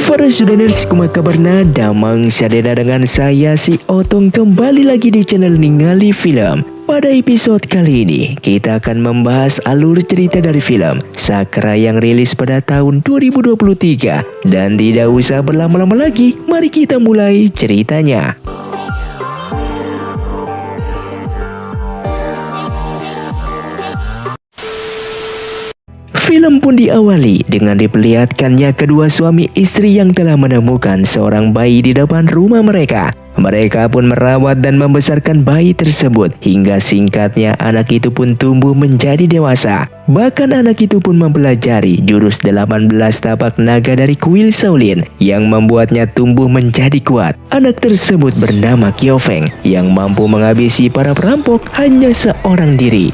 Para studenters, kumaha kabarna? Damang sadena dengan saya si Otong kembali lagi di channel Ningali Film. Pada episode kali ini, kita akan membahas alur cerita dari film Sakura yang rilis pada tahun 2023. Dan tidak usah berlama-lama lagi, mari kita mulai ceritanya. Film pun diawali dengan diperlihatkannya kedua suami istri yang telah menemukan seorang bayi di depan rumah mereka. Mereka pun merawat dan membesarkan bayi tersebut hingga singkatnya anak itu pun tumbuh menjadi dewasa. Bahkan anak itu pun mempelajari jurus 18 tapak naga dari kuil Shaolin yang membuatnya tumbuh menjadi kuat. Anak tersebut bernama Kyofeng yang mampu menghabisi para perampok hanya seorang diri.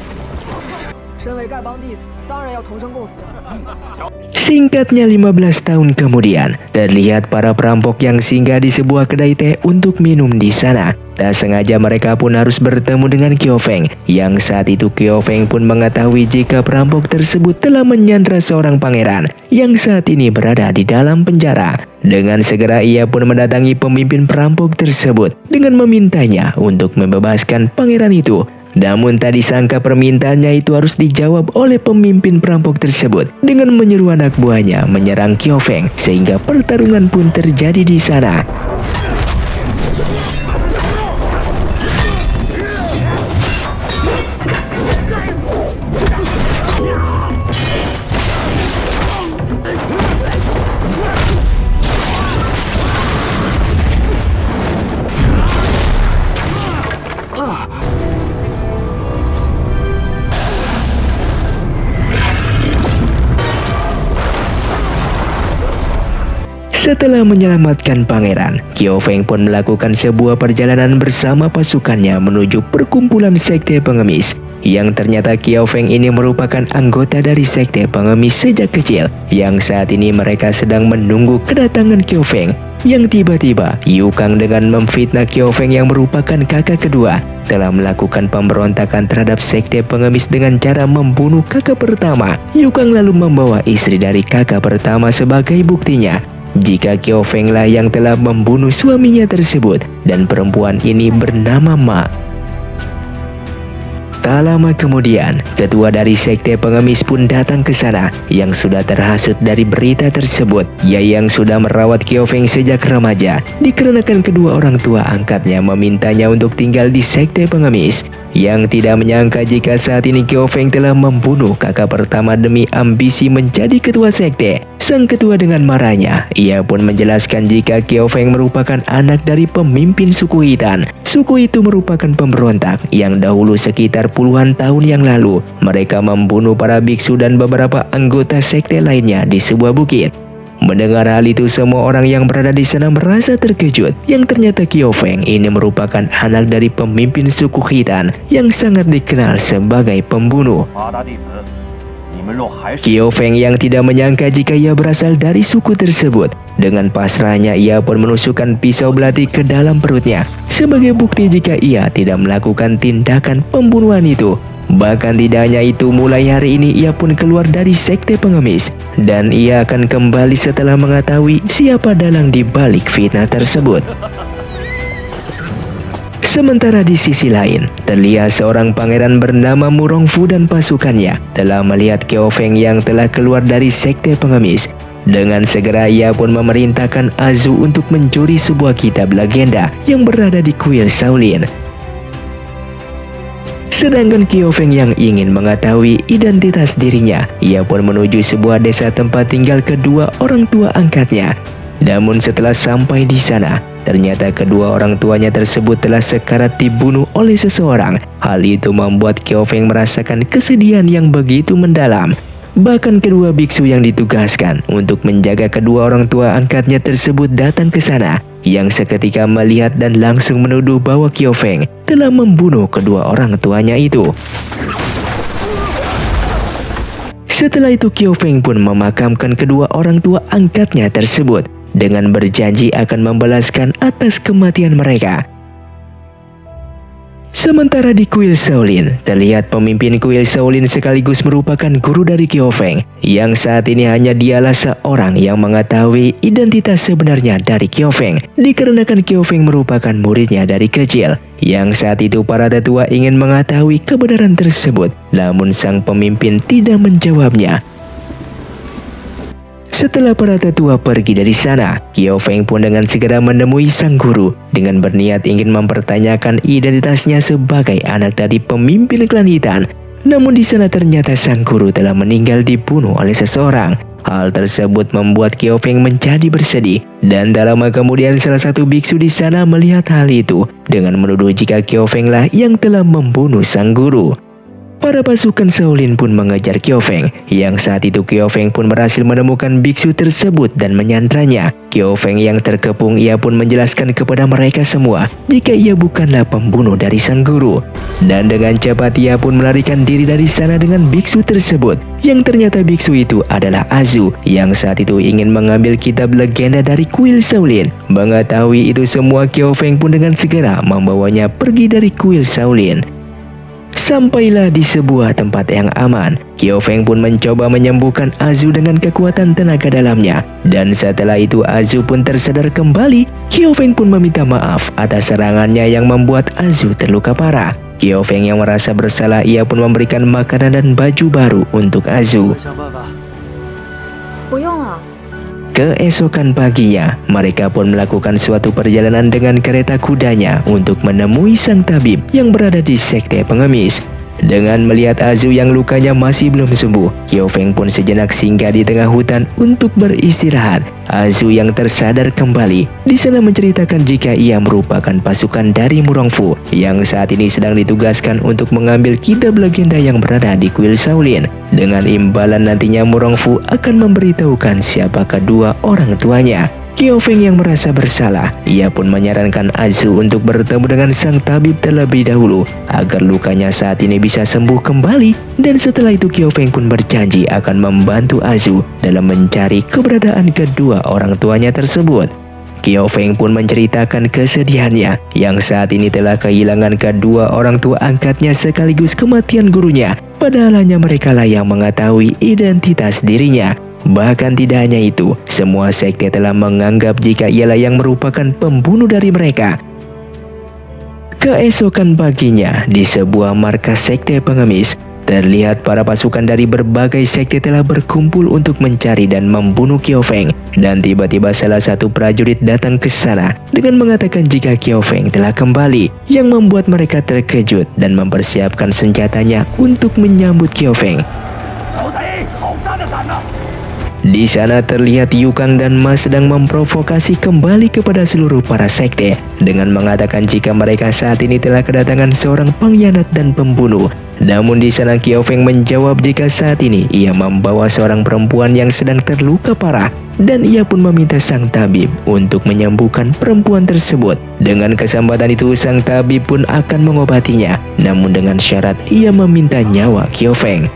Singkatnya 15 tahun kemudian, terlihat para perampok yang singgah di sebuah kedai teh untuk minum di sana. Tak sengaja mereka pun harus bertemu dengan Kyofeng, yang saat itu Kyofeng pun mengetahui jika perampok tersebut telah menyandra seorang pangeran yang saat ini berada di dalam penjara. Dengan segera ia pun mendatangi pemimpin perampok tersebut dengan memintanya untuk membebaskan pangeran itu. Namun tak disangka permintaannya itu harus dijawab oleh pemimpin perampok tersebut dengan menyuruh anak buahnya menyerang Kyofeng sehingga pertarungan pun terjadi di sana. Setelah menyelamatkan pangeran, Kyofeng pun melakukan sebuah perjalanan bersama pasukannya menuju perkumpulan sekte pengemis. Yang ternyata Kyofeng ini merupakan anggota dari sekte pengemis sejak kecil. Yang saat ini mereka sedang menunggu kedatangan Kyofeng. Yang tiba-tiba Yukang dengan memfitnah Kyofeng yang merupakan kakak kedua telah melakukan pemberontakan terhadap sekte pengemis dengan cara membunuh kakak pertama. Yukang lalu membawa istri dari kakak pertama sebagai buktinya jika Kyofeng lah yang telah membunuh suaminya tersebut dan perempuan ini bernama Ma. Tak lama kemudian, ketua dari sekte pengemis pun datang ke sana yang sudah terhasut dari berita tersebut. Ia yang sudah merawat Kyofeng sejak remaja dikarenakan kedua orang tua angkatnya memintanya untuk tinggal di sekte pengemis. Yang tidak menyangka jika saat ini Kyofeng telah membunuh kakak pertama demi ambisi menjadi ketua sekte. Sang ketua dengan marahnya, ia pun menjelaskan jika Kyofeng merupakan anak dari pemimpin suku Hitan. Suku itu merupakan pemberontak yang dahulu sekitar puluhan tahun yang lalu mereka membunuh para biksu dan beberapa anggota sekte lainnya di sebuah bukit. Mendengar hal itu, semua orang yang berada di sana merasa terkejut yang ternyata Kyofeng ini merupakan anak dari pemimpin suku Hitan yang sangat dikenal sebagai pembunuh. Kyofeng yang tidak menyangka jika ia berasal dari suku tersebut. Dengan pasrahnya ia pun menusukkan pisau belati ke dalam perutnya sebagai bukti jika ia tidak melakukan tindakan pembunuhan itu. Bahkan tidak hanya itu, mulai hari ini ia pun keluar dari sekte pengemis dan ia akan kembali setelah mengetahui siapa dalang di balik fitnah tersebut. Sementara di sisi lain, terlihat seorang pangeran bernama Murongfu dan pasukannya telah melihat Kyofeng yang telah keluar dari sekte pengemis. Dengan segera ia pun memerintahkan Azu untuk mencuri sebuah kitab legenda yang berada di kuil Shaolin. Sedangkan Kyofeng yang ingin mengetahui identitas dirinya, ia pun menuju sebuah desa tempat tinggal kedua orang tua angkatnya. Namun setelah sampai di sana, ternyata kedua orang tuanya tersebut telah sekarat dibunuh oleh seseorang. Hal itu membuat Kyofeng merasakan kesedihan yang begitu mendalam. Bahkan kedua biksu yang ditugaskan untuk menjaga kedua orang tua angkatnya tersebut datang ke sana, yang seketika melihat dan langsung menuduh bahwa Kyofeng telah membunuh kedua orang tuanya itu. Setelah itu Kyofeng pun memakamkan kedua orang tua angkatnya tersebut dengan berjanji akan membalaskan atas kematian mereka. Sementara di kuil Shaolin, terlihat pemimpin kuil Shaolin sekaligus merupakan guru dari Qiao Feng, yang saat ini hanya dialah seorang yang mengetahui identitas sebenarnya dari Qiao Feng, dikarenakan Qiao Feng merupakan muridnya dari kecil. Yang saat itu para tetua ingin mengetahui kebenaran tersebut, namun sang pemimpin tidak menjawabnya. Setelah para tetua pergi dari sana, Qiao Feng pun dengan segera menemui sang guru dengan berniat ingin mempertanyakan identitasnya sebagai anak dari pemimpin klan Hitan. Namun di sana ternyata sang guru telah meninggal dibunuh oleh seseorang. Hal tersebut membuat Qiao Feng menjadi bersedih, dan tak lama kemudian salah satu biksu di sana melihat hal itu dengan menuduh jika Qiao Feng lah yang telah membunuh sang guru. Para pasukan Shaolin pun mengejar Qiao Feng, yang saat itu Qiao Feng pun berhasil menemukan biksu tersebut dan menyandranya. Qiao Feng yang terkepung, ia pun menjelaskan kepada mereka semua jika ia bukanlah pembunuh dari sang guru. Dan dengan cepat ia pun melarikan diri dari sana dengan biksu tersebut, yang ternyata biksu itu adalah Azu, yang saat itu ingin mengambil kitab legenda dari kuil Shaolin. Mengetahui itu semua, Qiao Feng pun dengan segera membawanya pergi dari kuil Shaolin. Sampailah di sebuah tempat yang aman, Qiao Feng pun mencoba menyembuhkan Azu dengan kekuatan tenaga dalamnya. Dan setelah itu Azu pun tersadar kembali. Qiao Feng pun meminta maaf atas serangannya yang membuat Azu terluka parah. Qiao Feng yang merasa bersalah, ia pun memberikan makanan dan baju baru untuk Azu. Keesokan paginya, mereka pun melakukan suatu perjalanan dengan kereta kudanya untuk menemui sang tabib yang berada di sekte pengemis. Dengan melihat Azu yang lukanya masih belum sembuh, Qiao Feng pun sejenak singgah di tengah hutan untuk beristirahat. Azu yang tersadar kembali di sana menceritakan jika ia merupakan pasukan dari Murongfu yang saat ini sedang ditugaskan untuk mengambil kitab legenda yang berada di kuil Shaolin. Dengan imbalan nantinya Murongfu akan memberitahukan siapa kedua orang tuanya. Qiao Feng yang merasa bersalah, ia pun menyarankan Azu untuk bertemu dengan sang tabib terlebih dahulu agar lukanya saat ini bisa sembuh kembali. Dan setelah itu Qiao Feng pun berjanji akan membantu Azu dalam mencari keberadaan kedua orang tuanya tersebut. Qiao Feng pun menceritakan kesedihannya yang saat ini telah kehilangan kedua orang tua angkatnya sekaligus kematian gurunya, padahal hanya mereka lah yang mengetahui identitas dirinya. Bahkan tidak hanya itu, semua sekte telah menganggap jika ialah yang merupakan pembunuh dari mereka. Keesokan paginya, di sebuah markas sekte pengemis, terlihat para pasukan dari berbagai sekte telah berkumpul untuk mencari dan membunuh Qiao Feng. Dan tiba-tiba salah satu prajurit datang ke sana dengan mengatakan jika Qiao Feng telah kembali, yang membuat mereka terkejut dan mempersiapkan senjatanya untuk menyambut Qiao Feng. Di sana terlihat Yu Kang dan Ma sedang memprovokasi kembali kepada seluruh para sekte dengan mengatakan jika mereka saat ini telah kedatangan seorang pengkhianat dan pembunuh. Namun di sana Qiao Feng menjawab jika saat ini ia membawa seorang perempuan yang sedang terluka parah, dan ia pun meminta sang tabib untuk menyembuhkan perempuan tersebut. Dengan kesempatan itu sang tabib pun akan mengobatinya, namun dengan syarat ia meminta nyawa Qiao Feng.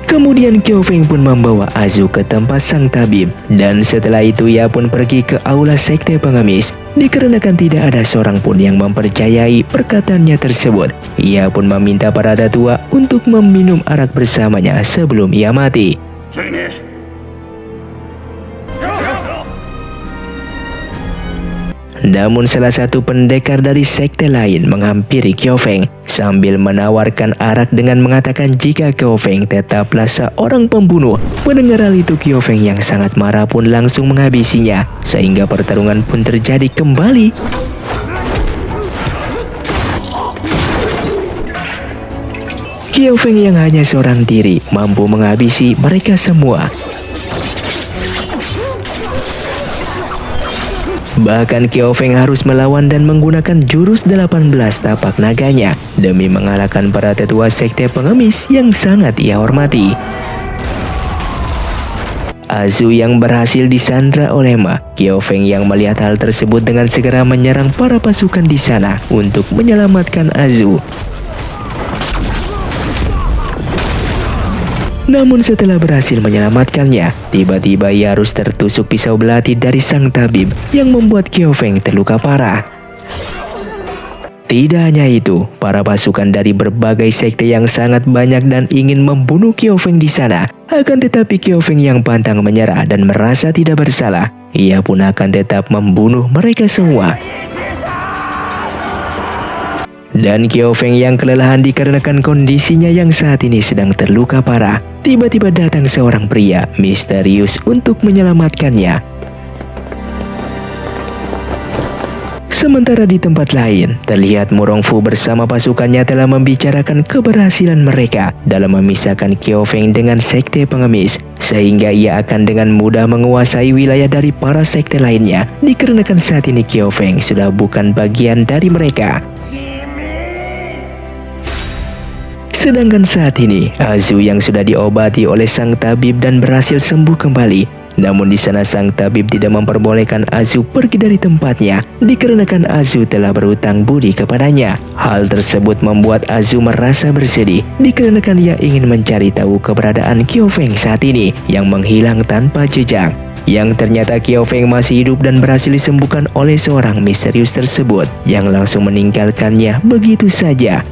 Kemudian Qiao Feng pun membawa Azu ke tempat sang tabib, dan setelah itu ia pun pergi ke aula sekte pengemis. Dikarenakan tidak ada seorang pun yang mempercayai perkataannya tersebut, ia pun meminta para tetua untuk meminum arak bersamanya sebelum ia mati. Namun salah satu pendekar dari sekte lain menghampiri Qiao Feng sambil menawarkan arak dengan mengatakan jika Qiao Feng tetaplah seorang pembunuh. Mendengar hal itu Qiao Feng yang sangat marah pun langsung menghabisinya, sehingga pertarungan pun terjadi kembali. Qiao Feng yang hanya seorang diri mampu menghabisi mereka semua. Bahkan Qiao Feng harus melawan dan menggunakan jurus 18 tapak naganya demi mengalahkan para tetua sekte pengemis yang sangat ia hormati. Azu yang berhasil disandra oleh Ma, Qiao Feng yang melihat hal tersebut dengan segera menyerang para pasukan di sana untuk menyelamatkan Azu. Namun setelah berhasil menyelamatkannya, tiba-tiba ia harus tertusuk pisau belati dari sang tabib yang membuat Qiao Feng terluka parah. Tidak hanya itu, para pasukan dari berbagai sekte yang sangat banyak dan ingin membunuh Qiufeng di sana. Akan tetapi Qiufeng yang pantang menyerah dan merasa tidak bersalah, ia pun akan tetap membunuh mereka semua. Dan Qiufeng yang kelelahan dikarenakan kondisinya yang saat ini sedang terluka parah, tiba-tiba datang seorang pria misterius untuk menyelamatkannya. Sementara di tempat lain, terlihat Murongfu bersama pasukannya telah membicarakan keberhasilan mereka dalam memisahkan Qiufeng dengan sekte pengemis, sehingga ia akan dengan mudah menguasai wilayah dari para sekte lainnya, dikarenakan saat ini Qiufeng sudah bukan bagian dari mereka. Sedangkan saat ini, Azu yang sudah diobati oleh sang tabib dan berhasil sembuh kembali. Namun di sana sang tabib tidak memperbolehkan Azu pergi dari tempatnya, dikarenakan Azu telah berhutang budi kepadanya. Hal tersebut membuat Azu merasa bersedih, dikarenakan ia ingin mencari tahu keberadaan Qiufeng saat ini yang menghilang tanpa jejak. Yang ternyata Qiufeng masih hidup dan berhasil disembuhkan oleh seorang misterius tersebut yang langsung meninggalkannya begitu saja.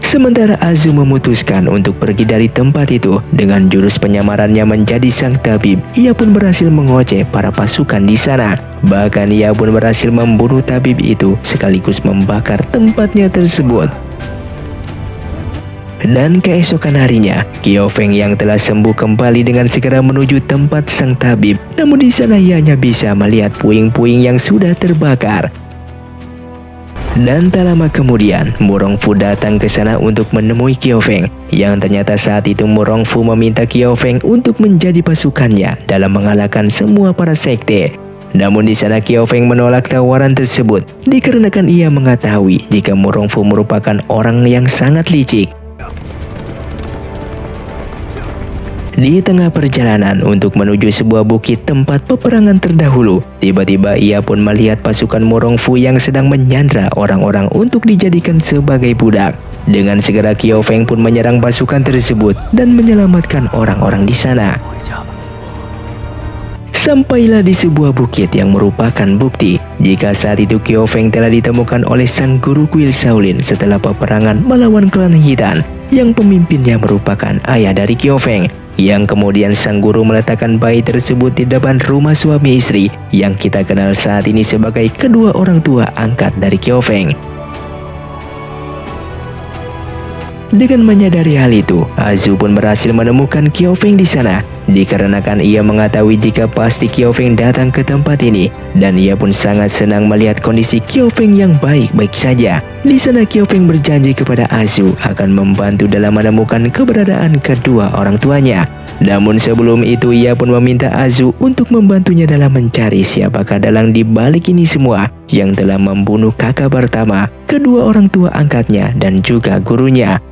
Sementara Azu memutuskan untuk pergi dari tempat itu dengan jurus penyamarannya menjadi sang tabib, ia pun berhasil mengoceh para pasukan di sana. Bahkan ia pun berhasil membunuh tabib itu sekaligus membakar tempatnya tersebut. Dan keesokan harinya, Qiufeng yang telah sembuh kembali dengan segera menuju tempat sang tabib. Namun di sana ia hanya bisa melihat puing-puing yang sudah terbakar. Dan tak lama kemudian, Murongfu datang ke sana untuk menemui Qiufeng. Yang ternyata saat itu Murongfu meminta Qiufeng untuk menjadi pasukannya dalam mengalahkan semua para sekte. Namun di sana Qiufeng menolak tawaran tersebut, dikarenakan ia mengetahui jika Murongfu merupakan orang yang sangat licik. Di tengah perjalanan untuk menuju sebuah bukit tempat peperangan terdahulu, tiba-tiba ia pun melihat pasukan Murongfu yang sedang menyandra orang-orang untuk dijadikan sebagai budak. Dengan segera Qiufeng pun menyerang pasukan tersebut dan menyelamatkan orang-orang di sana. Sampailah di sebuah bukit yang merupakan bukti jika saat itu Qiufeng telah ditemukan oleh sang guru kuil Shaolin setelah peperangan melawan klan Hidan yang pemimpinnya merupakan ayah dari Qiufeng. Yang kemudian sang guru meletakkan bayi tersebut di depan rumah suami istri yang kita kenal saat ini sebagai kedua orang tua angkat dari Qiufeng. Dengan menyadari hal itu, Azu pun berhasil menemukan Qiufeng di sana, dikarenakan ia mengetahui jika pasti Qiufeng datang ke tempat ini, dan ia pun sangat senang melihat kondisi Qiufeng yang baik-baik saja. Di sana Qiufeng berjanji kepada Azu akan membantu dalam menemukan keberadaan kedua orang tuanya. Namun sebelum itu ia pun meminta Azu untuk membantunya dalam mencari siapakah dalang di balik ini semua yang telah membunuh kakak pertama, kedua orang tua angkatnya dan juga gurunya.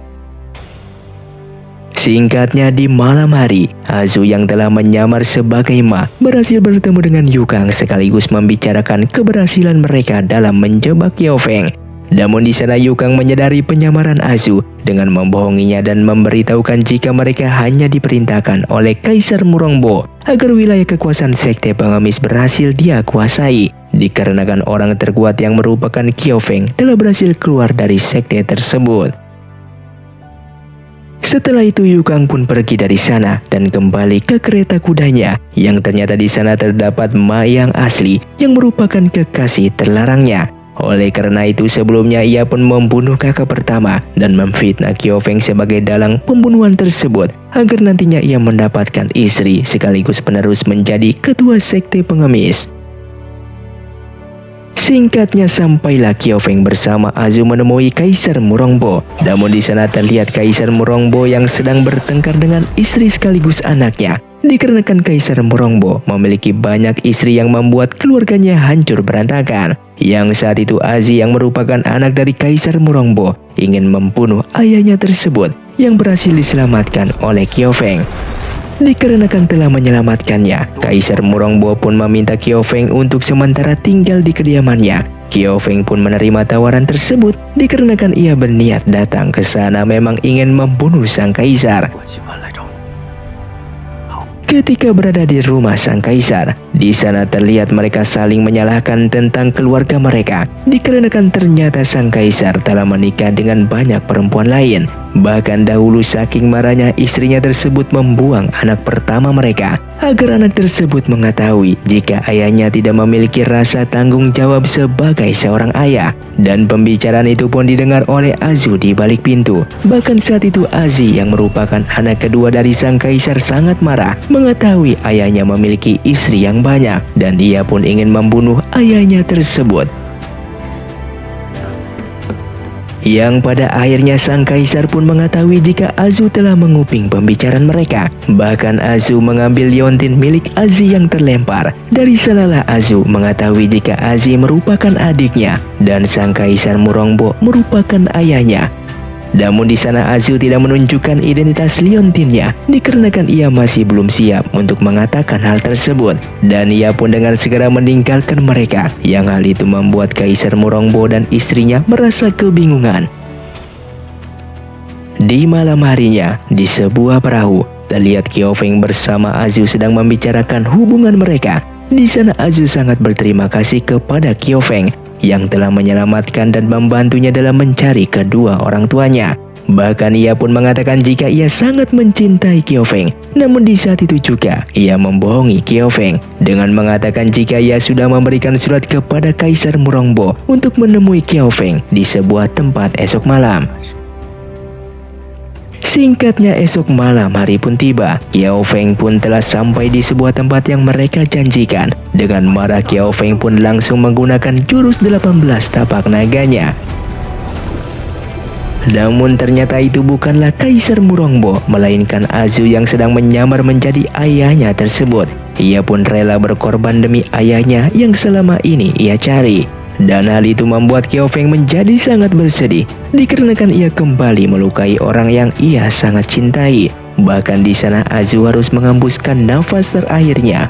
Singkatnya, di malam hari, Azu yang telah menyamar sebagai Ma berhasil bertemu dengan Yukang sekaligus membicarakan keberhasilan mereka dalam menjebak Qiufeng. Namun di sana Yukang menyadari penyamaran Azu dengan membohonginya dan memberitahukan jika mereka hanya diperintahkan oleh Kaisar Murongbo agar wilayah kekuasaan sekte pengemis berhasil dia kuasai. Dikarenakan orang terkuat yang merupakan Qiufeng telah berhasil keluar dari sekte tersebut. Setelah itu Yukang pun pergi dari sana dan kembali ke kereta kudanya yang ternyata di sana terdapat Ma yang asli yang merupakan kekasih terlarangnya. Oleh karena itu sebelumnya ia pun membunuh kakak pertama dan memfitnah Qiufeng sebagai dalang pembunuhan tersebut agar nantinya ia mendapatkan istri sekaligus penerus menjadi ketua sekte pengemis. Singkatnya sampailah Qiufeng bersama Azu menemui Kaisar Murongbo. Namun di sana terlihat Kaisar Murongbo yang sedang bertengkar dengan istri sekaligus anaknya. Dikarenakan Kaisar Murongbo memiliki banyak istri yang membuat keluarganya hancur berantakan. Yang saat itu Azi yang merupakan anak dari Kaisar Murongbo ingin membunuh ayahnya tersebut yang berhasil diselamatkan oleh Qiufeng. Dikarenakan telah menyelamatkannya, Kaisar Murongbo pun meminta Qiufeng untuk sementara tinggal di kediamannya. Qiufeng pun menerima tawaran tersebut dikarenakan ia berniat datang ke sana memang ingin membunuh sang kaisar. Ketika berada di rumah sang kaisar, di sana terlihat mereka saling menyalahkan tentang keluarga mereka, dikarenakan ternyata sang kaisar telah menikah dengan banyak perempuan lain. Bahkan dahulu saking marahnya istrinya tersebut membuang anak pertama mereka, agar anak tersebut mengetahui jika ayahnya tidak memiliki rasa tanggung jawab sebagai seorang ayah. Dan pembicaraan itu pun didengar oleh Azu di balik pintu. Bahkan saat itu Aziz yang merupakan anak kedua dari sang kaisar sangat marah mengetahui ayahnya memiliki istri yang banyak, dan dia pun ingin membunuh ayahnya tersebut. Yang pada akhirnya sang kaisar pun mengetahui jika Azu telah menguping pembicaraan mereka. Bahkan Azu mengambil liontin milik Aziz yang terlempar. Dari sanalah Azu mengetahui jika Aziz merupakan adiknya dan sang kaisar Murongbo merupakan ayahnya. Namun di sana Azu tidak menunjukkan identitas liontinnya dikarenakan ia masih belum siap untuk mengatakan hal tersebut, dan ia pun dengan segera meninggalkan mereka, yang hal itu membuat Kaisar Murongbo dan istrinya merasa kebingungan. Di malam harinya, di sebuah perahu, terlihat Qiao Feng bersama Azu sedang membicarakan hubungan mereka. Di sana Azu sangat berterima kasih kepada Qiao Feng yang telah menyelamatkan dan membantunya dalam mencari kedua orang tuanya. Bahkan ia pun mengatakan jika ia sangat mencintai Qiao Feng. Namun di saat itu juga ia membohongi Qiao Feng dengan mengatakan jika ia sudah memberikan surat kepada Kaisar Murongbo untuk menemui Qiao Feng di sebuah tempat esok malam. Singkatnya esok malam hari pun tiba. Qiao Feng pun telah sampai di sebuah tempat yang mereka janjikan. Dengan marah Qiao Feng pun langsung menggunakan jurus 18 tapak naganya. Namun ternyata itu bukanlah Kaisar Murongbo, melainkan Azu yang sedang menyamar menjadi ayahnya tersebut. Ia pun rela berkorban demi ayahnya yang selama ini ia cari. Dan hal itu membuat Qiao Feng menjadi sangat bersedih dikarenakan ia kembali melukai orang yang ia sangat cintai. Bahkan di sana Azu harus mengembuskan nafas terakhirnya.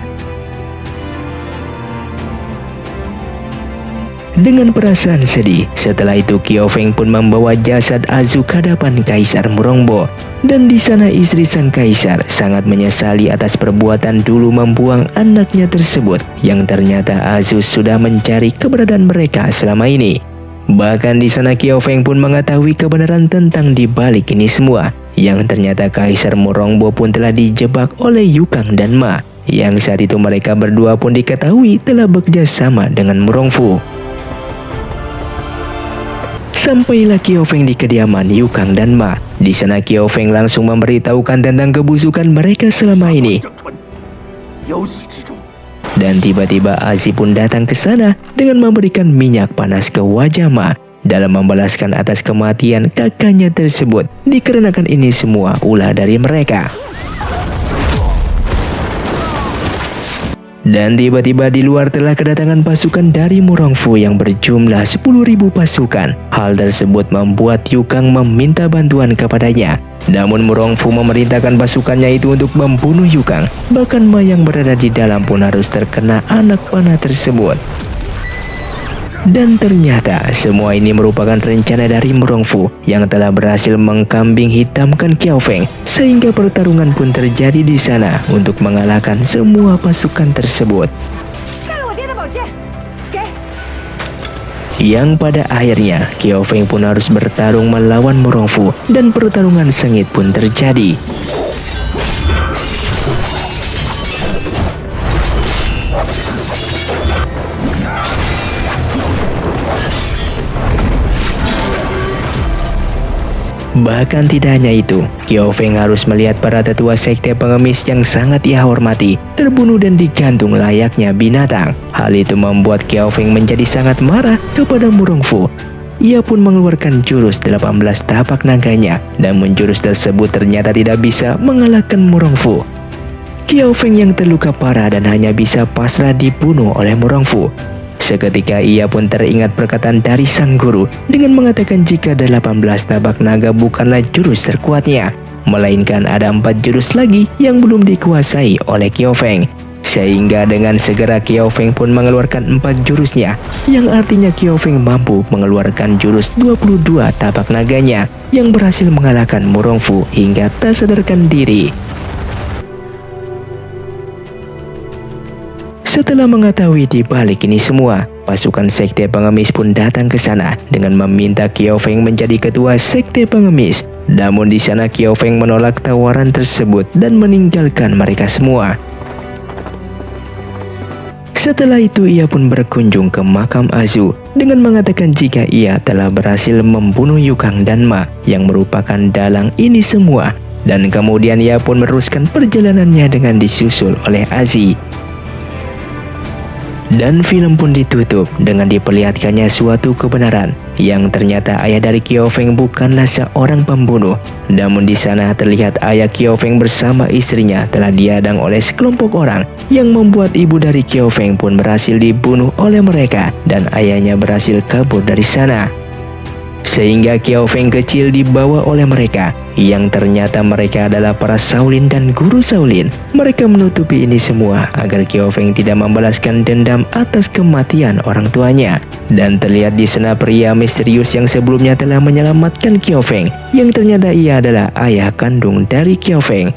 Dengan perasaan sedih, setelah itu Qiao Feng pun membawa jasad Azu ke hadapan Kaisar Murongbo. Dan di sana istri sang kaisar sangat menyesali atas perbuatan dulu membuang anaknya tersebut, yang ternyata Azu sudah mencari keberadaan mereka selama ini. Bahkan di sana Qiao Feng pun mengetahui kebenaran tentang di balik ini semua, yang ternyata Kaisar Murongbo pun telah dijebak oleh Yukang dan Ma, yang saat itu mereka berdua pun diketahui telah bekerja sama dengan Murongfu. Sampailah Qiao Feng di kediaman Yukang dan Ma. Di sana Qiao Feng langsung memberitahukan tentang kebusukan mereka selama ini. Dan tiba-tiba Aziz pun datang ke sana dengan memberikan minyak panas ke wajah Ma dalam membalaskan atas kematian kakaknya tersebut, dikarenakan ini semua ulah dari mereka. Dan tiba-tiba di luar telah kedatangan pasukan dari Murongfu yang berjumlah 10.000 pasukan. Hal tersebut membuat Yukang meminta bantuan kepadanya. Namun Murongfu memerintahkan pasukannya itu untuk membunuh Yukang. Bahkan Ma yang berada di dalam pun harus terkena anak panah tersebut. Dan ternyata semua ini merupakan rencana dari Murongfu yang telah berhasil mengkambing hitamkan Qiao Feng, sehingga pertarungan pun terjadi di sana untuk mengalahkan semua pasukan tersebut. Yang pada akhirnya Qiao Feng pun harus bertarung melawan Murongfu dan pertarungan sengit pun terjadi. Bahkan tidak hanya itu, Qiao Feng harus melihat para tetua sekte pengemis yang sangat ia hormati terbunuh dan digantung layaknya binatang. Hal itu membuat Qiao Feng menjadi sangat marah kepada Murongfu. Ia pun mengeluarkan jurus 18 tapak naganya, namun jurus tersebut ternyata tidak bisa mengalahkan Murongfu. Qiao Feng yang terluka parah dan hanya bisa pasrah dibunuh oleh Murongfu. Seketika ia pun teringat perkataan dari sang guru dengan mengatakan jika 18 tapak naga bukanlah jurus terkuatnya, melainkan ada 4 jurus lagi yang belum dikuasai oleh Qiao Feng. Sehingga dengan segera Qiao Feng pun mengeluarkan 4 jurusnya, yang artinya Qiao Feng mampu mengeluarkan jurus 22 tapak naganya yang berhasil mengalahkan Murongfu hingga tak sadarkan diri. Setelah mengetahui di balik ini semua, pasukan sekte pengemis pun datang ke sana dengan meminta Qiao Feng menjadi ketua sekte pengemis. Namun di sana Qiao Feng menolak tawaran tersebut dan meninggalkan mereka semua. Setelah itu ia pun berkunjung ke makam Azu dengan mengatakan jika ia telah berhasil membunuh Yukang dan Ma yang merupakan dalang ini semua. Dan kemudian ia pun meneruskan perjalanannya dengan disusul oleh Azi. Dan film pun ditutup dengan diperlihatkannya suatu kebenaran yang ternyata ayah dari Qiao Feng bukanlah seorang pembunuh. Namun di sana terlihat ayah Qiao Feng bersama istrinya telah diadang oleh sekelompok orang yang membuat ibu dari Qiao Feng pun berhasil dibunuh oleh mereka dan ayahnya berhasil kabur dari sana. Sehingga Qiao Feng kecil dibawa oleh mereka, yang ternyata mereka adalah para Shaolin dan guru Shaolin. Mereka menutupi ini semua agar Qiao Feng tidak membalaskan dendam atas kematian orang tuanya. Dan terlihat di sana pria misterius yang sebelumnya telah menyelamatkan Qiao Feng, yang ternyata ia adalah ayah kandung dari Qiao Feng.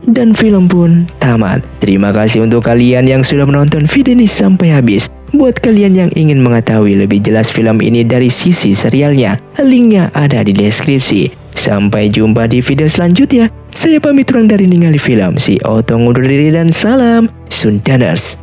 Dan film pun tamat. Terima kasih untuk kalian yang sudah menonton video ini sampai habis. Buat kalian yang ingin mengetahui lebih jelas film ini dari sisi serialnya, linknya ada di deskripsi. Sampai jumpa di video selanjutnya. Saya pamit urang dari Ningali Film, si Otong undur diri dan salam Sundaners.